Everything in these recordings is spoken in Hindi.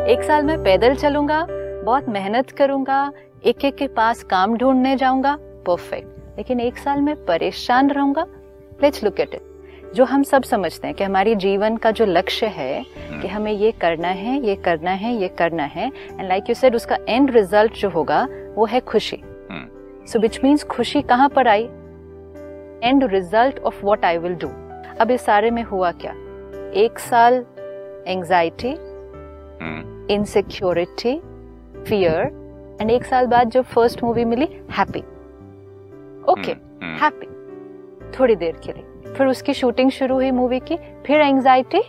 1 साल में पैदल चलूंगा, बहुत मेहनत करूंगा, एक एक के पास काम ढूंढने जाऊंगा, परफेक्ट। लेकिन 1 साल में परेशान रहूंगा, लेट्स लुक एट इट। जो हम सब समझते हैं कि हमारी जीवन का जो लक्ष्य है कि हमें ये करना है, ये करना है, ये करना है, एंड लाइक यू सेड उसका एंड रिजल्ट जो होगा वो है खुशी। सो विच मीन्स खुशी कहाँ पर आई? End result of what I will do. अब इस सारे में हुआ क्या? 1 साल एंजाइटी, इनसिक्योरिटी, फियर, एंड 1 साल बाद जब फर्स्ट मूवी मिली, हैप्पी। ओके, हैप्पी थोड़ी देर के लिए। फिर उसकी शूटिंग शुरू हुई मूवी की, फिर एंजाइटी,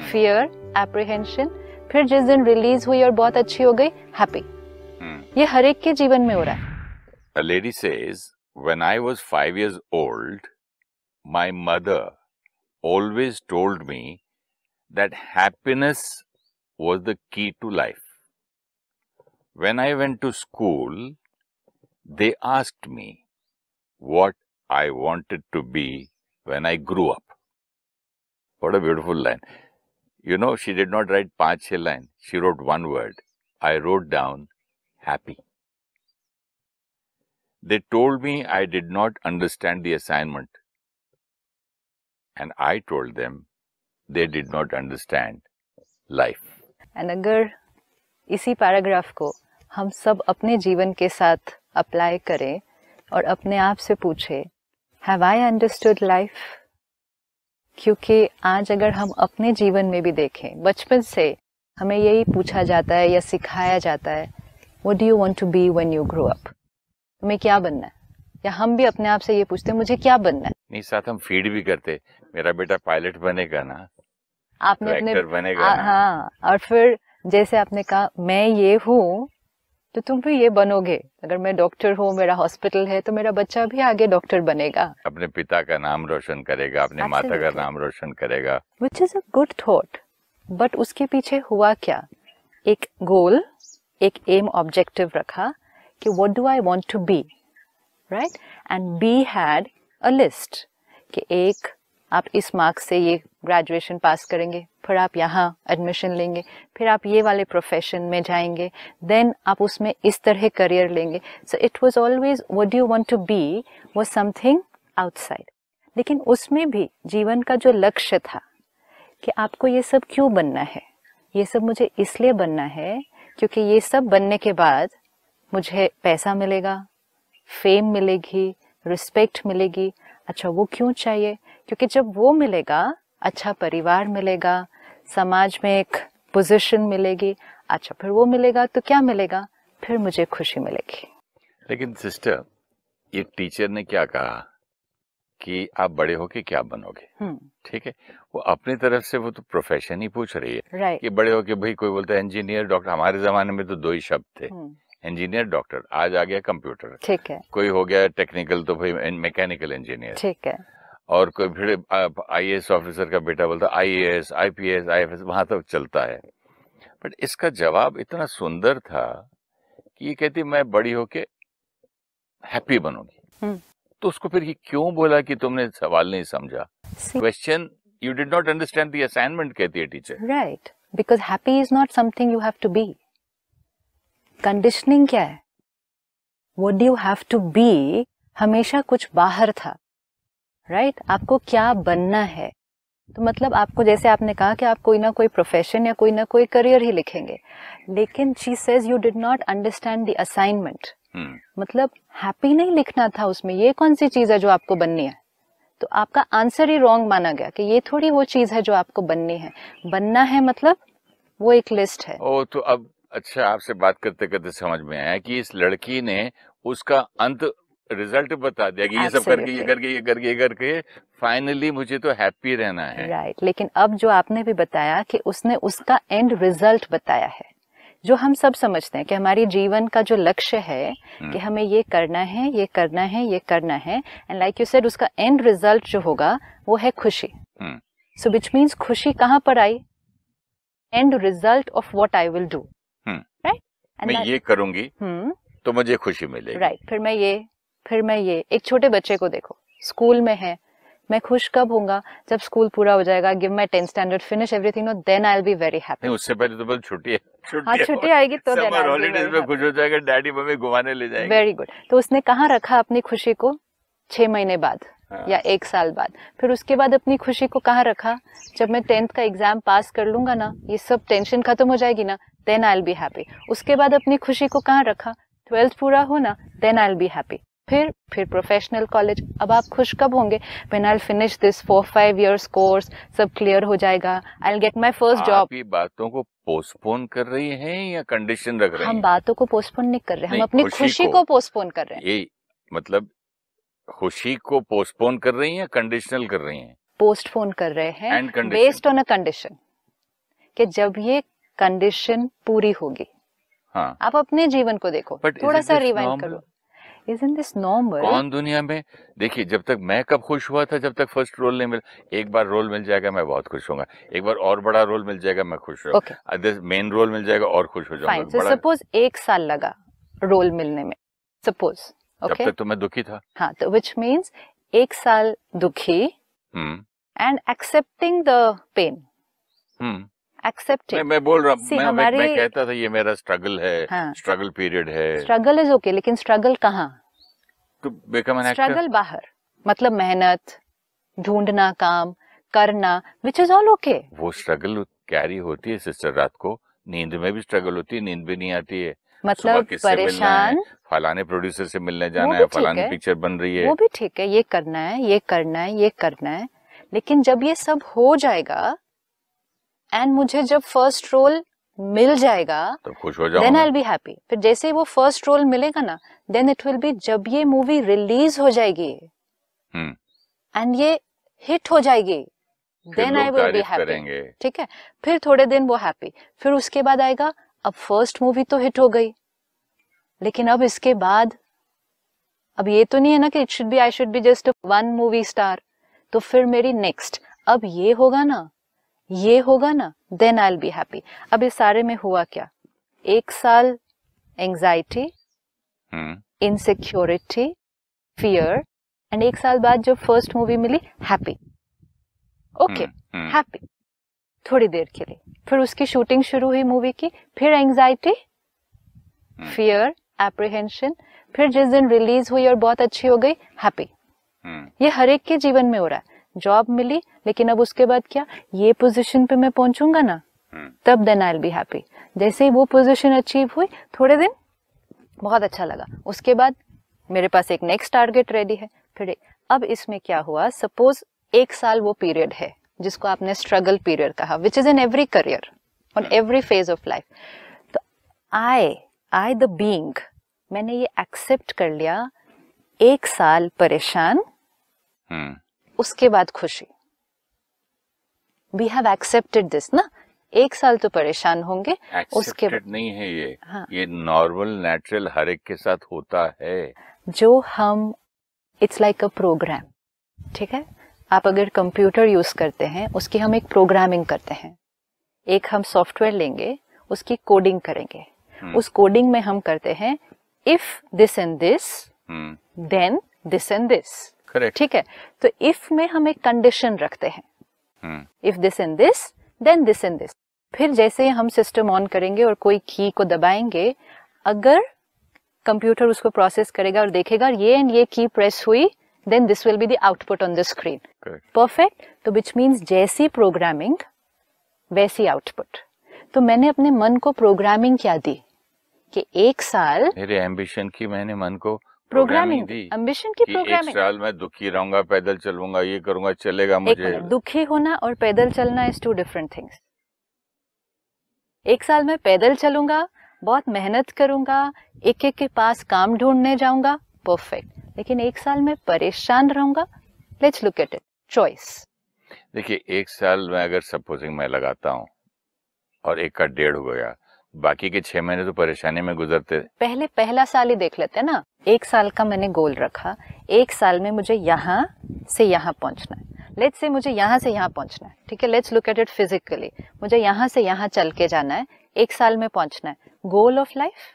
फियर, एप्रीहेंशन, फिर जिस दिन रिलीज हुई और बहुत अच्छी हो गई, हैप्पी। ये हर एक के जीवन में हो रहा है। A lady says, when I was 5 years old, my mother always told me that happiness was the key to life. When I went to school, they asked me what I wanted to be when I grew up. What a beautiful line. You know, she did not write 5-6 lines. She wrote one word. I wrote down happy. They told me I did not understand the assignment. And I told them they did not understand life. And अगर इसी पैराग्राफ को हम सब अपने जीवन के साथ अप्लाई करें और अपने आप से पूछे, हैव आई अंडरस्टूड लाइफ? क्योंकि आज अगर हम अपने जीवन में भी देखें, बचपन से हमें यही पूछा जाता है या सिखाया जाता है, what do you want to be when you grow up? तुम्हें क्या बनना है? या हम भी अपने आप से ये पूछते हैं, मुझे क्या बनना है? नहीं, साथ हम फीड भी करते, मेरा बेटा पायलट बनेगा ना, आपने अपने बनेगा ना। हाँ, और फिर जैसे आपने कहा मैं ये हूँ तो तुम भी ये बनोगे। अगर मैं डॉक्टर हूँ, मेरा हॉस्पिटल है, तो मेरा बच्चा भी आगे डॉक्टर बनेगा, अपने पिता का नाम रोशन करेगा, अपने माता का नाम रोशन करेगा। Which is a good thought. But उसके पीछे हुआ क्या? एक गोल, एक एम, ऑब्जेक्टिव रखा कि what do I want to be, right? And we had a list कि एक, आप इस मार्क्स से ये ग्रेजुएशन पास करेंगे, फिर आप यहाँ एडमिशन लेंगे, फिर आप ये वाले प्रोफेशन में जाएंगे, देन आप उसमें इस तरह करियर लेंगे। So it was always what do you want to be was something outside. लेकिन उसमें भी जीवन का जो लक्ष्य था कि आपको ये सब क्यों बनना है, ये सब मुझे इसलिए बनना है क्योंकि ये सब बनने के बाद मुझे पैसा मिलेगा, फेम मिलेगी, रिस्पेक्ट मिलेगी। अच्छा, वो क्यों चाहिए? क्योंकि जब वो मिलेगा, अच्छा परिवार मिलेगा, समाज में एक पोजीशन मिलेगी। अच्छा, फिर वो मिलेगा तो क्या मिलेगा? फिर मुझे खुशी मिलेगी। लेकिन सिस्टर, एक टीचर ने क्या कहा कि आप बड़े होके क्या बनोगे, ठीक है, वो अपनी तरफ से वो तो प्रोफेशन ही पूछ रही है, right. कि बड़े होके भाई कोई बोलता है इंजीनियर, डॉक्टर। हमारे जमाने में तो 2 ही शब्द थे, इंजीनियर, डॉक्टर। आज आ गया कंप्यूटर, ठीक है, कोई हो गया टेक्निकल तो भाई मैकेनिकल इंजीनियर, ठीक है, और कोई फिर आईएएस ऑफिसर का बेटा बोलता आईएएस, आईपीएस, आईएफएस, वहां तक चलता है। बट इसका जवाब इतना सुंदर था कि ये कहती मैं बड़ी होके हैप्पी बनूंगी। तो उसको फिर ये क्यों बोला कि तुमने सवाल नहीं समझा? Question, you did not understand the assignment, कहती है teacher. Right, because happy is not something you have to be. Conditioning क्या है? What do you have to be हमेशा कुछ बाहर था, राइट? आपको क्या बनना है? तो मतलब आपको, जैसे आपने कहा कि आप कोई ना कोई प्रोफेशन या कोई ना कोई करियर ही लिखेंगे, लेकिन she says you did not understand the assignment. मतलब हैप्पी नहीं लिखना था उसमें, ये कौन सी चीज है जो आपको बननी है? तो आपका आंसर ही रॉन्ग माना गया कि ये थोड़ी वो चीज है जो आपको बननी है। बनना है मतलब वो एक लिस्ट है। ओ, तो अब अच्छा, आपसे बात करते करते समझ में आया कि इस लड़की ने उसका अंत रिजल्ट बता दिया कि ये सब करके ये करके ये करके ये करके फाइनली मुझे तो हैप्पी रहना है, राइट। लेकिन अब जो आपने भी बताया कि उसने उसका एंड रिजल्ट बताया है, जो हम सब समझते हैं कि हमारी जीवन का जो लक्ष्य है कि हमें ये करना है, ये करना है, ये करना है, एंड लाइक यू सेड उसका एंड रिजल्ट जो होगा वो है खुशी। सो विच मीन्स खुशी कहाँ पर आई? End result of what I will do, right? मैं ये करूंगी तो मुझे खुशी मिलेगी, राइट। फिर मैं ये, एक छोटे बच्चे को देखो, स्कूल में है, मैं खुश कब होऊंगा? जब स्कूल पूरा हो जाएगा, give my 10th standard, finish everything, no then I will be very happy. उससे पहले तो बस छुट्टी हाँ, छुट्टी आएगी तो देन समर हॉलीडेज में खुश हो जाएगा, डैडी मम्मी घुमाने ले जाएंगे। Very good. तो उसने कहाँ रखा अपनी खुशी को? 6 महीने बाद या 1 साल बाद। फिर उसके बाद अपनी खुशी को कहाँ रखा? जब मैं 10th का एग्जाम पास कर लूंगा ना, ये सब टेंशन खत्म हो जाएगी ना, then I will be happy. उसके बाद अपनी खुशी को कहाँ रखा? 12th पूरा हो ना, then I will be happy. फिर प्रोफेशनल कॉलेज। अब आप खुश कब होंगे? When I will finish this 4-5 years course, सब क्लियर हो जाएगा, I will get my first job. आप ये बातों को पोस्टपोन कर रही हैं या कंडीशन रख रही हैं? हम बातों को पोस्टपोन नहीं कर रहे, हम अपनी खुशी को पोस्टपोन कर रहे हैं। ये मतलब खुशी को पोस्टपोन कर रही हैं या कंडीशनल कर रही हैं? पोस्टपोन कर रहे हैं बेस्ड ऑन अ कंडीशन, कि जब ये कंडीशन पूरी होगी। हाँ, आप अपने जीवन को देखो, थोड़ा सा रिवाइंड करो। Isn't this normal? कौन दुनिया में, देखिए जब तक मैं कब खुश हुआ था, जब तक फर्स्ट रोल नहीं मिला। एक बार रोल मिल जाएगा मैं बहुत खुश होऊंगा, एक बार और बड़ा रोल मिल जाएगा मैं खुश होऊंगा, मेन रोल मिल जाएगा और खुश हो जाऊंगा। फाइन, सपोज 1 साल लगा रोल मिलने में, सपोज, जब तक तो मैं दुखी था। हाँ, तो विच मीन्स 1 साल दुखी and accepting the pain, accepting. मैं बोल रहा हूँ, मैं कहता था ये मेरा स्ट्रगल है, स्ट्रगल पीरियड है। स्ट्रगल इज ओके, लेकिन स्ट्रगल कहाँ? तो बिकम एन एक्टर। स्ट्रगल बाहर, मतलब मेहनत, ढूंढना, काम करना, विच इज ऑल ओके। वो स्ट्रगल कैरी होती है सिस्टर, रात को नींद में भी स्ट्रगल होती है, नींद भी नहीं आती है, मतलब परेशान, फलाने प्रोड्यूसर से मिलने जाना है, फलानी पिक्चर बन रही है, वो भी ठीक है, ये करना है, ये करना है, ये करना है। लेकिन जब ये सब हो जाएगा एंड मुझे जब फर्स्ट रोल मिल जाएगा तो खुश हो जाऊंगा, then I will be happy. फिर जैसे ही वो फर्स्ट रोल मिलेगा ना, देन इट विल बी, जब ये मूवी रिलीज हो जाएगी एंड ये हिट हो जाएगी, then I will be happy. ठीक है, फिर थोड़े दिन वो हैप्पी, फिर उसके बाद आएगा, अब फर्स्ट मूवी तो हिट हो गई, लेकिन अब इसके बाद अब ये तो नहीं है ना कि it should be, I should be just one movie star. तो फिर मेरी नेक्स्ट, अब ये होगा ना, ये होगा ना, then I will be happy. अब इस सारे में हुआ क्या? 1 साल एंजाइटी, इनसिक्योरिटी, फियर, एंड 1 साल बाद जब फर्स्ट मूवी मिली, हैप्पी, ओके, हैप्पी थोड़ी देर के लिए। फिर उसकी शूटिंग शुरू हुई मूवी की, फिर एंजाइटी, फियर, एप्रीहेंशन, फिर जिस दिन रिलीज हुई और बहुत अच्छी हो गई, हैप्पी। ये हर एक के जीवन में हो रहा है। जॉब मिली, लेकिन अब उसके बाद क्या? ये पोजीशन पे मैं पहुंचूंगा ना, तब then I will be happy. जैसे ही वो पोजीशन अचीव हुई, थोड़े दिन बहुत अच्छा लगा, उसके बाद मेरे पास एक नेक्स्ट टारगेट रेडी है। फिर अब इसमें क्या हुआ? सपोज 1 साल वो पीरियड है जिसको आपने स्ट्रगल पीरियड कहा, which is in every career, on every phase of life. तो आई द बीइंग, मैंने ये एक्सेप्ट कर लिया, 1 साल परेशान, उसके बाद खुशी। वी हैव एक्सेप्टेड दिस ना, 1 साल तो परेशान होंगे, उसके बाद नहीं है ये। हाँ। ये नॉर्मल नेचुरल हर एक के साथ होता है। जो हम, इट्स लाइक अ प्रोग्राम। ठीक है, आप अगर कंप्यूटर यूज करते हैं, उसकी हम एक प्रोग्रामिंग करते हैं। एक हम सॉफ्टवेयर लेंगे, उसकी कोडिंग करेंगे। उस कोडिंग में हम करते हैं if this and this, then this and this. ठीक है, तो इफ में हम एक कंडीशन रखते हैं, if this and this, then this and this. फिर जैसे हम सिस्टम ऑन करेंगे और कोई की को दबाएंगे, अगर कंप्यूटर उसको प्रोसेस करेगा और देखेगा ये एंड ये की प्रेस हुई, then this will be the output on the screen. Perfect. तो which means जैसी प्रोग्रामिंग वैसी आउटपुट। तो मैंने अपने मन को प्रोग्रामिंग क्या दी कि 1 साल मेरे एम्बिशन की मैंने मन को प्रोग्रामिंग दी। एम्बिशन की प्रोग्रामिंग। 1 साल मैं दुखी रहूंगा, पैदल चलूंगा, ये करूंगा, चलेगा मुझे। दुखी होना और पैदल चलना इज 2 different things। 1 साल में पैदल चलूंगा, बहुत मेहनत करूंगा, एक के पास काम ढूंढने जाऊंगा, परफेक्ट। लेकिन 1 साल में परेशान रहूंगा, let's look at it, choice. देखिए 1 साल में अगर सपोजिंग मैं लगाता हूँ और 1 का 1.5 हो गया, बाकी के 6 महीने तो परेशानी में गुजरते। पहला साल ही देख लेते हैं ना। 1 साल का मैंने गोल रखा, 1 साल में मुझे यहाँ से यहाँ पहुंचना है। लेट्स से मुझे यहाँ से यहाँ पहुंचना है, ठीक है, let's look at it physically. मुझे यहाँ से यहाँ चल के जाना है, 1 साल में पहुंचना है। Goal of life,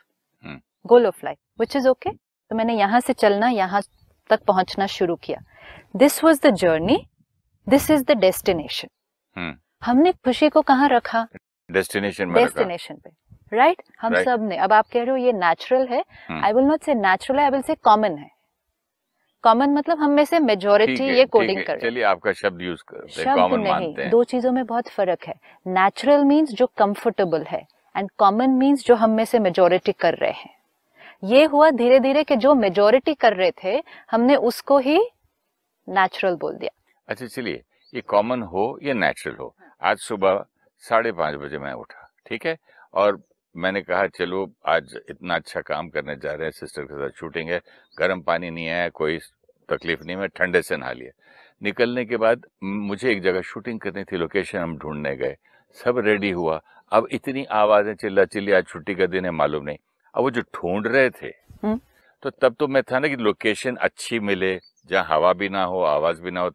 goal of life, which is okay. तो मैंने यहाँ से चलना, यहाँ तक पहुंचना शुरू किया। This was the journey, this is the destination. हमने खुशी को कहाँ रखा? डेस्टिनेशन में, डेस्टिनेशन पे, राइट? हम सब ने, अब आप कह रहे हो ये नेचुरल है, आई विल नॉट से नेचुरल है, आई विल से कॉमन है। कॉमन मतलब हम में से मेजॉरिटी ये कोडिंग कर रहे हैं। चलिए आपका शब्द यूज करते हैं, शब्द कॉमन नहीं, मानते हैं। दो चीजों में बहुत फर्क है। नेचुरल मीन्स जो कंफर्टेबल है, एंड कॉमन मीन्स जो हम में से मेजॉरिटी कर रहे हैं। ये हुआ धीरे धीरे कि जो मेजॉरिटी कर रहे थे हमने उसको ही नेचुरल बोल दिया। अच्छा चलिए, ये कॉमन हो या नेचुरल हो, आज सुबह 5:30 बजे मैं उठा, ठीक है, और मैंने कहा चलो आज इतना अच्छा काम करने जा रहे हैं, सिस्टर के साथ शूटिंग है, गर्म पानी नहीं आया, कोई तकलीफ नहीं, मैं ठंडे से नहा लिया। निकलने के बाद मुझे एक जगह शूटिंग करनी थी, लोकेशन हम ढूंढने गए, सब रेडी हुआ, अब इतनी आवाजें चिल्ला चिल्ली, आज छुट्टी का दिन है मालूम नहीं, अब वो जो ढूंढ रहे थे तो तब तो मैं था ना कि लोकेशन अच्छी मिले, जहाँ हवा भी ना हो, आवाज भी ना हो,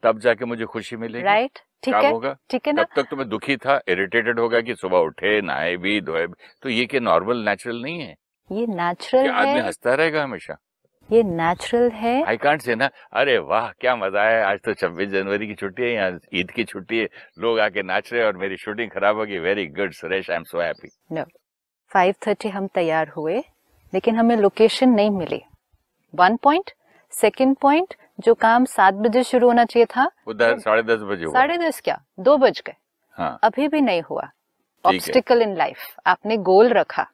तब जाके मुझे खुशी मिलेगी, राइट? ठीक है, होगा, ठीक है ना? तब तक तो मैं दुखी था, इरिटेटेड हो गया कि सुबह उठे, नहाए भी धोए भी, तो ये क्या नॉर्मल नेचुरल नहीं है? ये नेचुरल है। आदमी हंसता रहेगा हमेशा? ये नेचुरल है। आई कांट से ना, अरे वाह क्या मजा है, आज तो 26 जनवरी की छुट्टी है, यहाँ ईद की छुट्टी है, लोग आके नाच रहे हैं और मेरी शूटिंग खराब होगी, very good Suresh, I am so happy. No, 5:30 हम तैयार हुए, लेकिन हमें लोकेशन नहीं मिली। 1 पॉइंट। सेकंड पॉइंट, जो काम 7 बजे शुरू होना चाहिए था उधर 10:30 बजे हुआ। 10:30 क्या, 2 बज गए। हाँ। अभी भी नहीं हुआ। ऑब्स्टिकल इन लाइफ, आपने गोल रखा,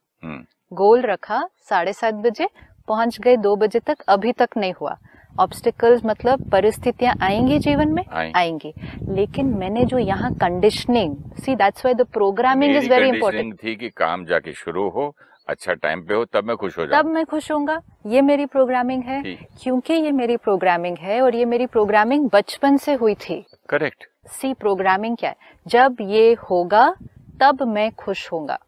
गोल रखा, 7:30 बजे पहुंच गए, 2 बजे तक, अभी तक नहीं हुआ। ऑब्स्टिकल्स मतलब परिस्थितियां आएंगी जीवन में, आएंगी, लेकिन मैंने जो यहाँ conditioning, see that's why the programming is very important थी कि काम जाके शुरू हो, अच्छा टाइम पे हो, तब मैं खुश हो जाऊं, तब मैं खुश होऊंगा। ये मेरी प्रोग्रामिंग है, क्योंकि ये मेरी प्रोग्रामिंग है और ये मेरी प्रोग्रामिंग बचपन से हुई थी। करेक्ट। सी प्रोग्रामिंग क्या है, जब ये होगा तब मैं खुश होऊंगा।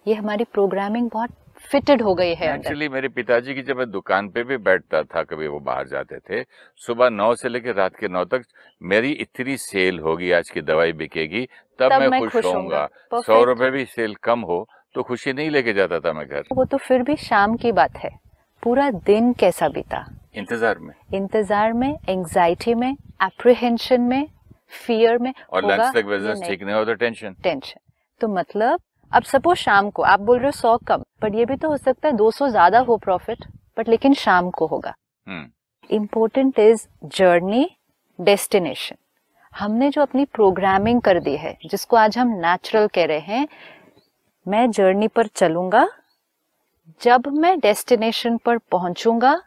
ये हमारी प्रोग्रामिंग बहुत फिटेड हो गई है। एक्चुअली मेरे पिताजी की जब मैं दुकान पे भी बैठता था, कभी वो बाहर जाते थे, सुबह 9 से लेकर रात के 9 तक मेरी इतनी सेल होगी, आज की दवाई बिकेगी, तब मैं खुश होऊंगा। 100 रुपए भी सेल कम हो तो खुशी नहीं लेके जाता था मैं घर। वो तो फिर भी शाम की बात है। पूरा दिन कैसा बीता? इंतजार में, एंजाइटी में, एप्रीहेंशन में, फियर में, और लंच तक बिजनेस ठीक नहीं हो तो टेंशन। तो मतलब अब सपोज शाम को आप बोल रहे हो 100 कम, बट ये भी तो हो सकता है 200 ज्यादा हो प्रॉफिट, बट लेकिन शाम को होगा। Important is journey, destination. हमने जो अपनी प्रोग्रामिंग कर दी है, जिसको आज हम नेचुरल कह रहे हैं, मैं जर्नी पर चलूंगा, जब मैं डेस्टिनेशन पर पहुंचूंगा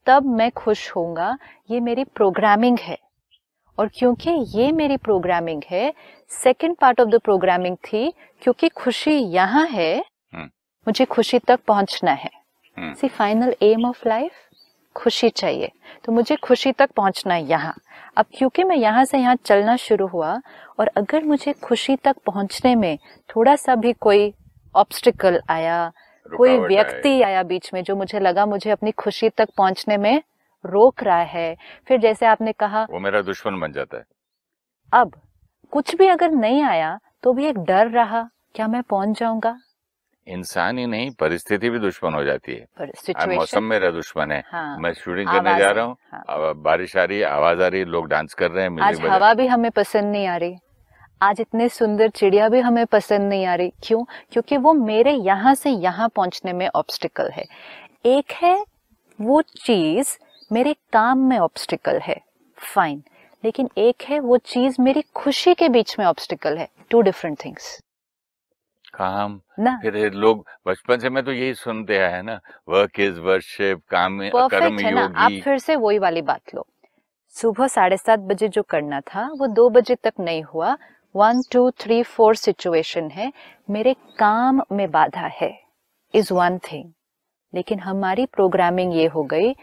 तब मैं खुश होऊंगा, ये मेरी प्रोग्रामिंग है। और क्योंकि ये मेरी प्रोग्रामिंग है, second part of the programming थी, क्योंकि खुशी यहाँ है, मुझे खुशी तक पहुंचना है। सी फाइनल एम ऑफ लाइफ खुशी चाहिए, तो मुझे खुशी तक पहुंचना है यहाँ। अब क्योंकि मैं यहाँ से यहाँ चलना शुरू हुआ, और अगर मुझे खुशी तक पहुंचने में थोड़ा सा भी कोई ऑब्स्टिकल आया, कोई व्यक्ति आया बीच में जो मुझे लगा मुझे अपनी खुशी तक पहुंचने में रोक रहा है, फिर जैसे आपने कहा वो मेरा दुश्मन बन जाता है। अब कुछ भी अगर नहीं आया तो भी एक डर रहा, क्या मैं पहुंच जाऊंगा? इंसान ही नहीं, परिस्थिति भी दुश्मन हो जाती है। मौसम मेरा दुश्मन है। हाँ, मैं शूटिंग करने जा रहा हूँ, हाँ, बारिश आ रही है, आवाज आ रही है, लोग डांस कर रहे हैं, आज हवा भी हमें पसंद नहीं आ रही, आज इतने सुंदर चिड़िया भी हमें पसंद नहीं आ रही। क्यों? क्योंकि वो मेरे यहाँ से यहाँ पहुंचने में ऑब्स्टिकल है। एक है वो चीज मेरे काम में ऑब्स्टिकल है, फाइन, लेकिन एक है वो चीज मेरी खुशी के बीच में ऑब्स्टिकल है। 2 डिफरेंट थिंग्स। काम ना, फिर लोग बचपन से मैं तो यही सुनते आए हैं ना, वर्क इज वर्शिप, काम में कर्म योगी। आप फिर से वही वाली बात लो, सुबह 7:30 बजे जो करना था वो 2 बजे तक नहीं हुआ। 1 2 3 4 सिचुएशन है, मेरे काम में बाधा है, इज वन थिंग। लेकिन हमारी प्रोग्रामिंग ये हो गई,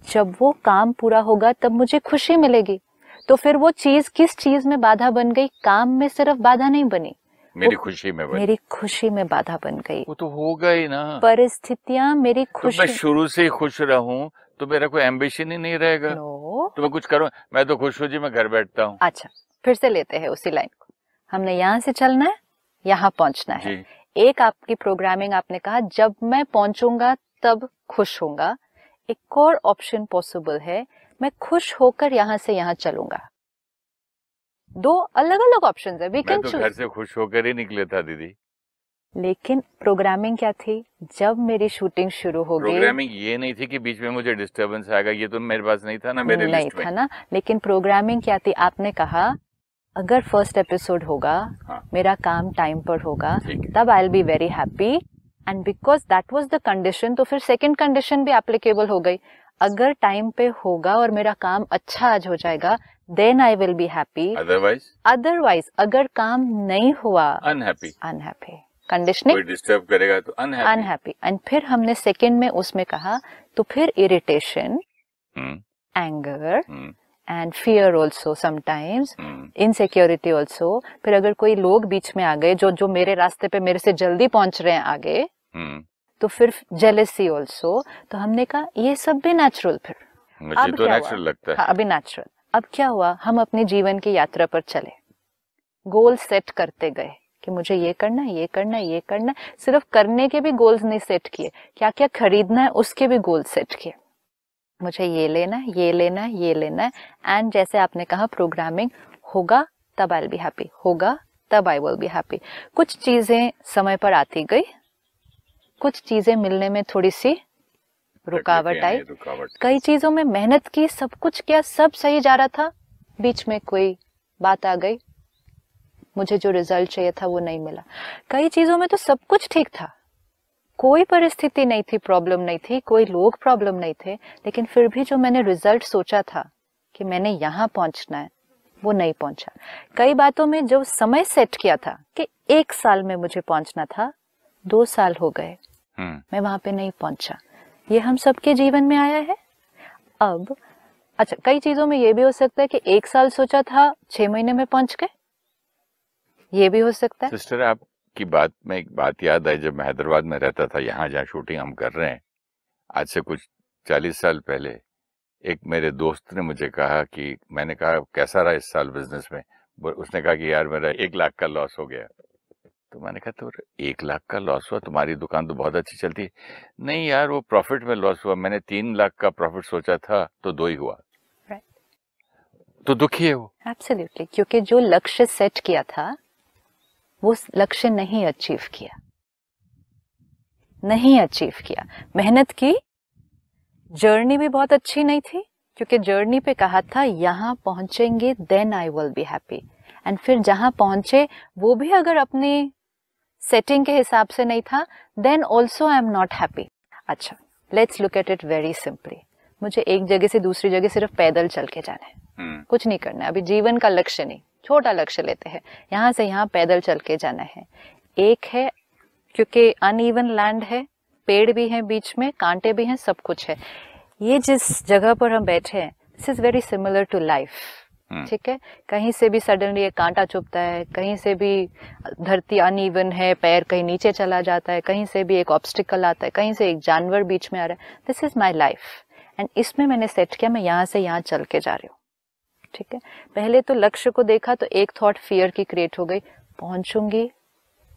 जब वो काम पूरा होगा तब मुझे खुशी मिलेगी। तो फिर वो चीज किस चीज में बाधा बन गई? काम में सिर्फ बाधा नहीं बनी, मेरी खुशी में बनी। मेरी खुशी में बाधा बन गई। वो तो होगा ही ना, परिस्थितियां मेरी खुशी। तो मैं शुरू से ही खुश रहूं तो मेरा कोई एम्बिशन ही नहीं रहेगा। तो मैं कुछ करूं, मैं तो खुश हूं जी, मैं घर बैठता हूं। अच्छा, फिर से लेते हैं उसी लाइन को। हमने यहाँ से चलना है, यहाँ पहुंचना है। एक आपकी प्रोग्रामिंग, आपने कहा जब मैं पहुंचूंगा तब खुश होऊंगा। एक और ऑप्शन पॉसिबल है, मैं खुश होकर यहाँ से यहाँ चलूंगा। दो अलग अलग ऑप्शंस है, वी कैन चूज। घर से खुश होकर ही निकले था दीदी। लेकिन प्रोग्रामिंग क्या थी, जब मेरी शूटिंग शुरू हो गई, प्रोग्रामिंग ये नहीं थी कि बीच में मुझे डिस्टरबेंस आएगा, ये तो मेरे पास नहीं था ना, मेरे नहीं लिस्ट में था ना। लेकिन प्रोग्रामिंग क्या थी, आपने कहा अगर फर्स्ट एपिसोड होगा, हाँ, मेरा काम टाइम पर होगा, तब आई will be very happy, and because that was the condition, तो फिर सेकंड कंडीशन भी एप्लीकेबल हो गई। अगर टाइम पे होगा और मेरा काम अच्छा आज हो जाएगा, then I will be happy. Otherwise अगर काम नहीं हुआ, अनहैप्पी कंडीशनिंग, कोई डिस्टर्ब करेगा तो अनहैप्पी। एंड फिर हमने सेकंड में उसमें कहा, तो फिर irritation, anger and fear also, sometimes insecurity also. फिर अगर कोई लोग बीच में आ गए जो मेरे रास्ते पे मेरे से जल्दी पहुंच रहे हैं आगे, तो फिर जेलेसी ऑल्सो। तो हमने कहा ये सब भी नेचुरल। फिर मुझे तो नेचुरल लगता है। हाँ, अभी नेचुरल। अब क्या हुआ, हम अपनी जीवन की यात्रा पर चले, गोल सेट करते गए कि मुझे ये करना है, ये करना है, ये करना है। सिर्फ करने के भी गोल्स नहीं सेट किए, क्या क्या खरीदना है उसके भी गोल सेट किए। मुझे ये लेना है, ये लेना है, ये लेना है। एंड जैसे आपने कहा, प्रोग्रामिंग होगा तब आई विल बी हैप्पी, होगा तब आई विल बी हैप्पी। कुछ चीजें समय पर आती गई, कुछ चीजें मिलने में थोड़ी सी रुकावट आई, कई चीजों में मेहनत की, सब कुछ किया, सब सही जा रहा था, बीच में कोई बात आ गई, मुझे जो रिजल्ट चाहिए था वो नहीं मिला। कई चीजों में तो सब कुछ ठीक था, कोई परिस्थिति नहीं थी, प्रॉब्लम नहीं थी, कोई लोग प्रॉब्लम नहीं थे, लेकिन फिर भी जो मैंने रिजल्ट सोचा था कि मैंने यहाँ पहुंचना है, वो नहीं पहुंचा। कई बातों में जो समय सेट किया था कि 1 साल में मुझे पहुंचना था, 2 साल हो गए, मैं वहां पे नहीं पहुंचा। ये हम सबके जीवन में आया है। अब अच्छा, कई चीजों में ये भी हो सकता है कि 1 साल सोचा था, 6 महीने में पहुंच गए, ये भी हो सकता है। सिस्टर, आपकी बात में एक बात याद आई, जब मैं हैदराबाद में रहता था, यहाँ जहाँ शूटिंग हम कर रहे हैं, आज से कुछ 40 साल पहले, एक मेरे दोस्त ने मुझे कहा कि, मैंने कहा कैसा रहा इस साल बिजनेस में? उसने कहा कि यार मेरा 1 लाख का लॉस हो गया। तो मैंने कहा तो 1 लाख का लॉस हुआ, तुम्हारी दुकान तो बहुत अच्छी चलती है। नहीं यार, वो प्रॉफिट में लॉस हुआ, मैंने 3 लाख का प्रॉफिट सोचा था तो 2 ही हुआ। तो दुखी है वो। एब्सोल्युटली, क्योंकि जो लक्ष्य सेट किया था वो लक्ष्य नहीं अचीव किया, नहीं अचीव किया। मेहनत की, जर्नी भी बहुत अच्छी नहीं थी, क्योंकि जर्नी पे कहा था यहाँ पहुंचेंगे then I will be happy, and फिर जहां पहुंचे वो भी अगर अपनी सेटिंग के हिसाब से नहीं था, then also I am not happy. अच्छा, let's look at it very simply. मुझे एक जगह से दूसरी जगह सिर्फ पैदल चल के जाना है, कुछ नहीं करना है, अभी जीवन का लक्ष्य नहीं, छोटा लक्ष्य लेते हैं, यहाँ से यहाँ पैदल चल के जाना है। एक है, क्योंकि अनइवन लैंड है, पेड़ भी हैं बीच में, कांटे भी हैं, सब कुछ है। ये जिस जगह पर हम बैठे हैं, this is very similar to life. ठीक है, कहीं से भी सडनली एक कांटा चुभता है, कहीं से भी धरती अनइवन है, पैर कहीं नीचे चला जाता है, कहीं से भी एक ऑब्स्टिकल आता है, कहीं से एक जानवर बीच में आ रहा है। This is my life, and इसमें मैंने सेट किया मैं यहाँ से यहाँ चल के जा रही हूँ। ठीक है, पहले तो लक्ष्य को देखा तो एक थॉट फियर की क्रिएट हो गई, पहुंचूंगी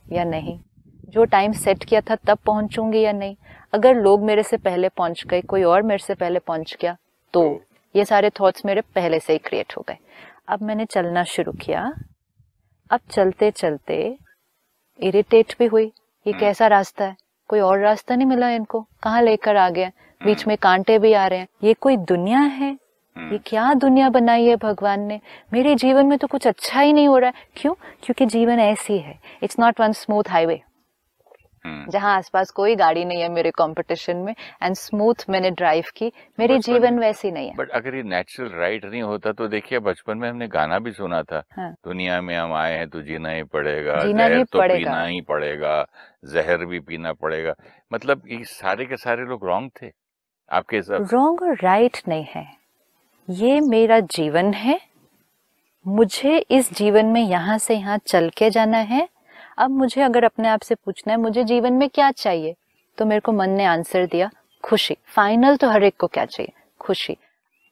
या नहीं, जो टाइम सेट किया था तब पहुंचूंगी या नहीं, अगर लोग मेरे से पहले पहुंच गए, कोई और मेरे से पहले पहुंच गया, तो ये सारे थॉट्स मेरे पहले से ही क्रिएट हो गए। अब मैंने चलना शुरू किया, अब चलते चलते इरिटेट भी हुई, ये कैसा रास्ता है, कोई और रास्ता नहीं मिला इनको, कहाँ लेकर आ गया, बीच में कांटे भी आ रहे हैं, ये कोई दुनिया है, ये क्या दुनिया बनाई है भगवान ने, मेरे जीवन में तो कुछ अच्छा ही नहीं हो रहा है। क्यों? क्योंकि जीवन ऐसी है, it's not one smooth highway जहां आसपास कोई गाड़ी नहीं है मेरे कंपटीशन में, एंड स्मूथ मैंने ड्राइव की, मेरी जीवन वैसी नहीं है। बट अगर ये नेचुरल राइट नहीं होता तो देखिए, बचपन में हमने गाना भी सुना था, हाँ, दुनिया में हम आए हैं तो जीना ही पड़ेगा, जहर तो पीना ही पड़ेगा, जहर भी पीना पड़ेगा। मतलब ये सारे के सारे लोग रॉन्ग थे आपके हिसाब से? रॉन्ग और राइट नहीं है, ये मेरा जीवन है, मुझे इस जीवन में यहाँ से यहाँ चल के जाना है। अब मुझे अगर अपने आप से पूछना है मुझे जीवन में क्या चाहिए, तो मेरे को मन ने आंसर दिया खुशी। फाइनल तो हर एक को क्या चाहिए, खुशी।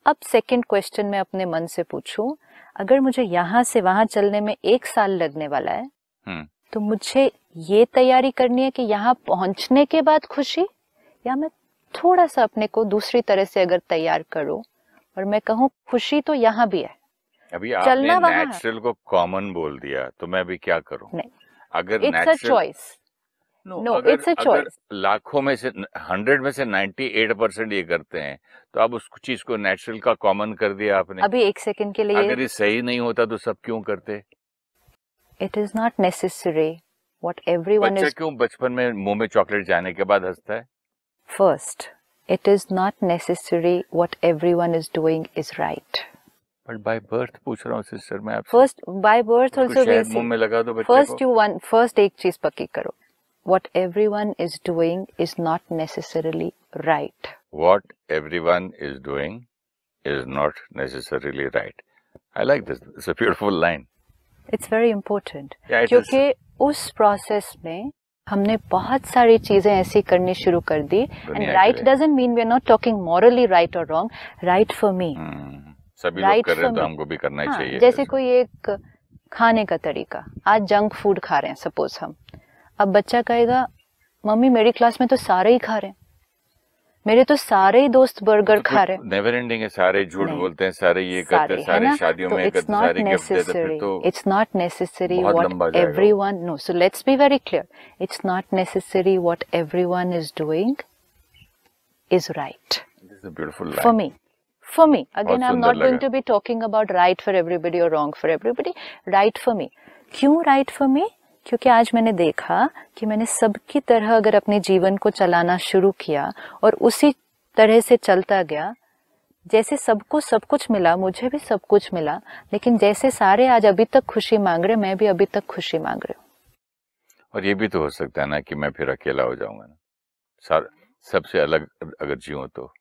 अब सेकंड क्वेश्चन मैं अपने मन से पूछूं, अगर मुझे यहाँ से वहां चलने में 1 साल लगने वाला है, तो मुझे ये तैयारी करनी है कि यहाँ पहुंचने के बाद खुशी, या मैं थोड़ा सा अपने को दूसरी तरह से अगर तैयार करूं और मैं कहूँ खुशी तो यहाँ भी है, अभी आपने नेचुरल को कॉमन बोल दिया, तो मैं अभी क्या करूं? नहीं, अगर it's a choice. No, it's a choice. लाखों में से 100 में से 98% ये करते हैं, तो अब उस चीज को नेचुरल का कॉमन कर दिया आपने। अभी एक सेकंड के लिए, अगर ये सही नहीं होता तो सब क्यों करते? It is not necessary what everyone is. क्यों बचपन में मुंह में चॉकलेट जाने के बाद हंसता है? First, it is not necessary what everyone is doing is right. But by birth पूछ रहा हूँ सिस्टर मैं आपसे। फर्स्ट बाय बर्थ आल्सो मुंह में लगा दो बच्चे को। फर्स्ट एक चीज पक्की करो, what everyone is doing is not necessarily right. What everyone is doing is not necessarily right. I like this. It's a beautiful line. It's very important. Yeah, क्योंकि उस प्रोसेस में हमने बहुत सारी चीजें ऐसी करनी शुरू कर दी. And right doesn't mean we are not talking morally right or wrong. Right for me. सभी लोग कर रहे हैं तो हमको भी करना ही चाहिए. जैसे कोई एक खाने का तरीका, आज जंक फूड खा रहे हैं सपोज हम, अब बच्चा कहेगा मम्मी मेरी क्लास में तो सारे ही खा रहे हैं, मेरे तो सारे ही दोस्त बर्गर खा रहे हैं. नेवर एंडिंग है, सारे झूठ बोलते हैं, सारे ये करते हैं, सारे शादियों में करते हैं, सारे गिफ्ट देते हैं, तो it's not necessary what everyone, no, so let's be very clear, it's not necessary what everyone is doing is right. This is a beautiful line. For me, again, I'm not going to be talking about right for everybody or wrong for everybody. Right for me. क्यों right for me? क्योंकि आज मैंने देखा कि मैंने सबकी तरह अगर अपने जीवन को चलाना शुरू किया और उसी तरह से चलता गया, जैसे सबको सब कुछ मिला, मुझे भी सब कुछ मिला, लेकिन जैसे सारे आज अभी तक खुशी मांग रहे, मैं भी अभी तक खुशी मांग रही हूँ. और ये भी तो हो सकता है ना कि मैं फिर अकेला हो जाऊंगा ना, सबसे अलग अगर जीऊं तो,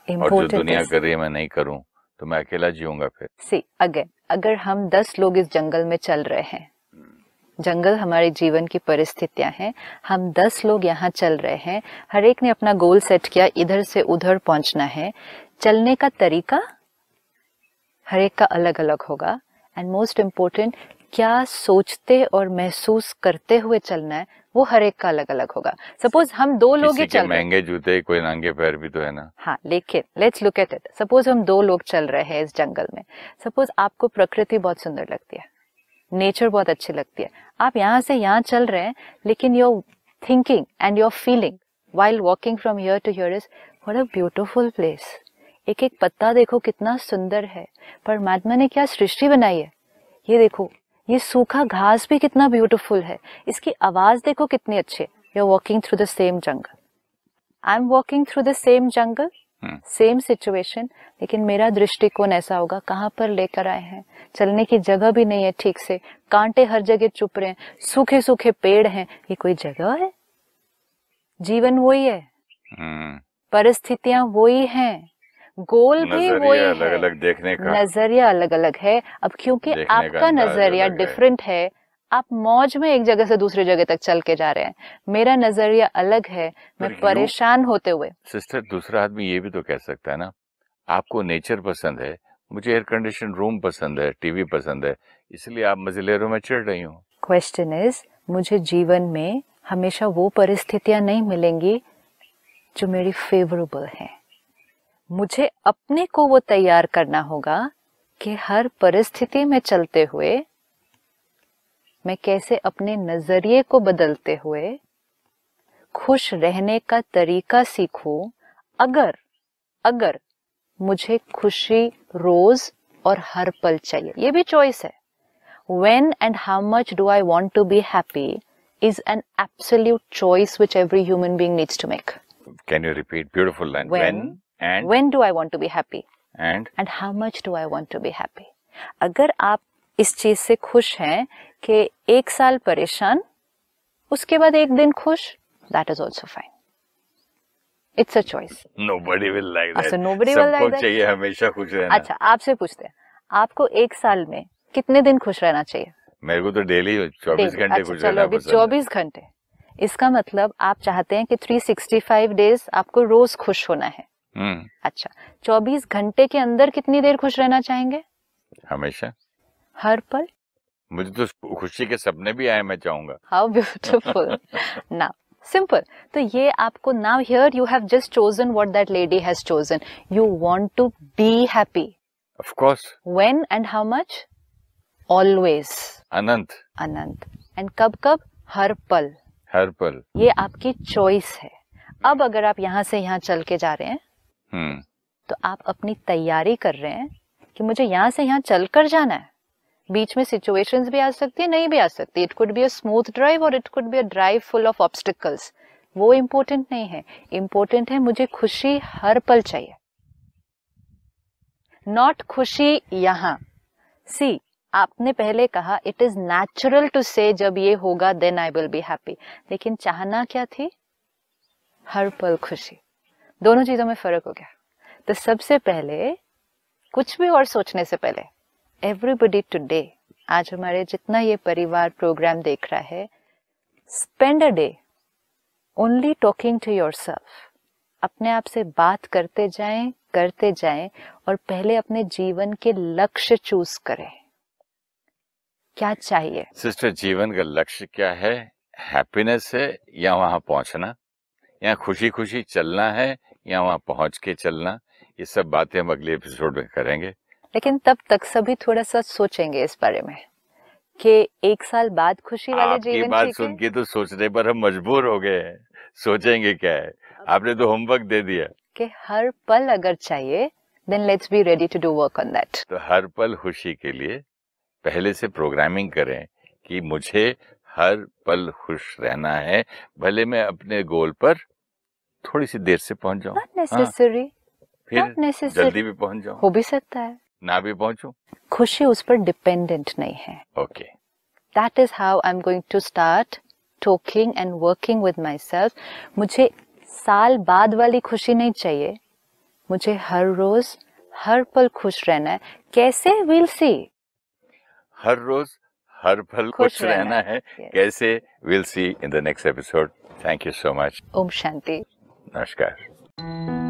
और जो दुनिया कर रही है मैं नहीं करूं तो मैं अकेला जीऊंगा फिर. See, again, अगर हम 10 लोग इस जंगल में चल रहे हैं, जंगल हमारे जीवन की परिस्थितियां हैं, हम 10 लोग यहाँ चल रहे हैं, हर एक ने अपना गोल सेट किया, इधर से उधर पहुंचना है, चलने का तरीका हर एक का अलग अलग होगा. एंड मोस्ट इम्पोर्टेंट, क्या सोचते और महसूस करते हुए चलना है, वो हर एक का अलग अलग होगा. सपोज हम 2 लोग ही चल रहे हैं, महंगे जूते कोई नंगे पैर भी तो है ना. हाँ, लेकिन let's look at it. Suppose हम 2 लोग चल रहे हैं इस जंगल में. सपोज आपको प्रकृति बहुत सुंदर लगती है, नेचर बहुत अच्छी लगती है, आप यहाँ से यहाँ चल रहे हैं, लेकिन your thinking and your feeling while walking from here to here is what a beautiful place. एक एक पत्ता देखो कितना सुंदर है, परमात्मा ने क्या सृष्टि बनाई है. ये देखो, ये सूखा घास भी कितना ब्यूटीफुल है, इसकी आवाज देखो कितनी अच्छी है. You are walking through the same jungle, I am walking through the same jungle, same situation, लेकिन मेरा दृष्टिकोण ऐसा होगा, कहाँ पर लेकर आए हैं, चलने की जगह भी नहीं है ठीक से, कांटे हर जगह चुप रहे हैं, सूखे सूखे पेड़ हैं, ये कोई जगह है? जीवन वही है, परिस्थितियां वही हैं, गोल भी वही है, अलग अलग देखने का नजरिया अलग अलग है. अब क्योंकि आपका नजरिया डिफरेंट है, आप मौज में एक जगह से दूसरी जगह तक चल के जा रहे हैं, मेरा नजरिया अलग है, मैं परेशान होते हुए. सिस्टर, दूसरा आदमी ये भी तो कह सकता है ना, आपको नेचर पसंद है, मुझे एयर कंडीशन रूम पसंद है, टीवी पसंद है, इसलिए आप मजिलेरों में चढ़ रही हो. क्वेश्चन इज, मुझे जीवन में हमेशा वो परिस्थितियां नहीं मिलेंगी जो मेरी फेवरेबल हैं. मुझे अपने को वो तैयार करना होगा कि हर परिस्थिति में चलते हुए मैं कैसे अपने नजरिए को बदलते हुए खुश रहने का तरीका सीखूं. अगर मुझे खुशी रोज और हर पल चाहिए, ये भी चॉइस है. When and how much do I want to be happy is an absolute choice which every human being needs to make. Can you repeat? Beautiful line. When do I want to be happy? And how much do I want to be happy? अगर आप इस चीज से खुश हैं कि 1 साल परेशान, उसके बाद 1 दिन खुश, that is also fine. It's a choice. Nobody will like that. So nobody will like that. सबको चाहिए हमेशा खुश रहना. अच्छा, आपसे पूछते हैं, आपको 1 साल में कितने दिन खुश रहना चाहिए? मेरे को तो डेली 24 घंटे खुश रहना पसंद है. 24 घंटे. इसका मतलब आप चाहते हैं कि 365 डेज आपको रोज खुश होना है. अच्छा, 24 घंटे के अंदर कितनी देर खुश रहना चाहेंगे? हमेशा, हर पल. मुझे तो खुशी के सपने भी आए, मैं चाहूंगा. How beautiful. Now simple. तो ये आपको now here you have just chosen what that lady has chosen. You want to be happy. Of course. When and how much? Always. अनंत. अनंत. एंड कब कब? हर पल. हर पल. ये आपकी चॉइस है. अब अगर आप यहाँ से यहाँ चल के जा रहे हैं तो आप अपनी तैयारी कर रहे हैं कि मुझे यहाँ से यहाँ चल कर जाना है. बीच में सिचुएशंस भी आ सकती है, नहीं भी आ सकती. It could be a smooth drive और it could be a drive full of obstacles. वो इम्पोर्टेंट नहीं है. इम्पोर्टेंट है मुझे खुशी हर पल चाहिए. नॉट खुशी यहाँ. सी, आपने पहले कहा इट इज नेचुरल टू से जब ये होगा then I will be happy. लेकिन चाहना क्या थी? हर पल खुशी. दोनों चीजों में फर्क हो गया. तो सबसे पहले कुछ भी और सोचने से पहले एवरीबडी टुडे, आज हमारे जितना ये परिवार प्रोग्राम देख रहा है, spend a day only talking to yourself. अपने आप से बात करते जाएं और पहले अपने जीवन के लक्ष्य चूज करें. क्या चाहिए सिस्टर? जीवन का लक्ष्य क्या है? हैप्पीनेस है या वहां पहुंचना, या खुशी खुशी चलना है या वहां पहुंच के चलना? ये सब बातें हम अगले एपिसोड में करेंगे. लेकिन तब तक सभी थोड़ा सा सोचेंगे इस बारे में कि 1 साल बाद खुशी वाले जीवन की बात सुन के तो सोचने पर हम मजबूर हो गए हैं. सोचेंगे क्या है? आपने तो होमवर्क दे दिया कि हर पल अगर चाहिए then let's be ready to do work on that. तो हर पल खुशी के लिए पहले से प्रोग्रामिंग करें कि मुझे हर पल खुश रहना है, भले मैं अपने गोल पर थोड़ी सी देर से पहुंच जाऊं. Not necessary. फिर जल्दी भी पहुंच जाऊं. हो भी सकता है ना भी पहुंचूं. खुशी उस पर डिपेंडेंट नहीं है. Okay. That is how I am going to start talking and working with myself. मुझे साल बाद वाली खुशी नहीं चाहिए. मुझे हर रोज हर पल खुश रहना है. कैसे? वील सी. हर रोज हर पल खुश रहना है. कैसे? Will see in the next episode. Thank you so much. ओम शांति. नमस्कार.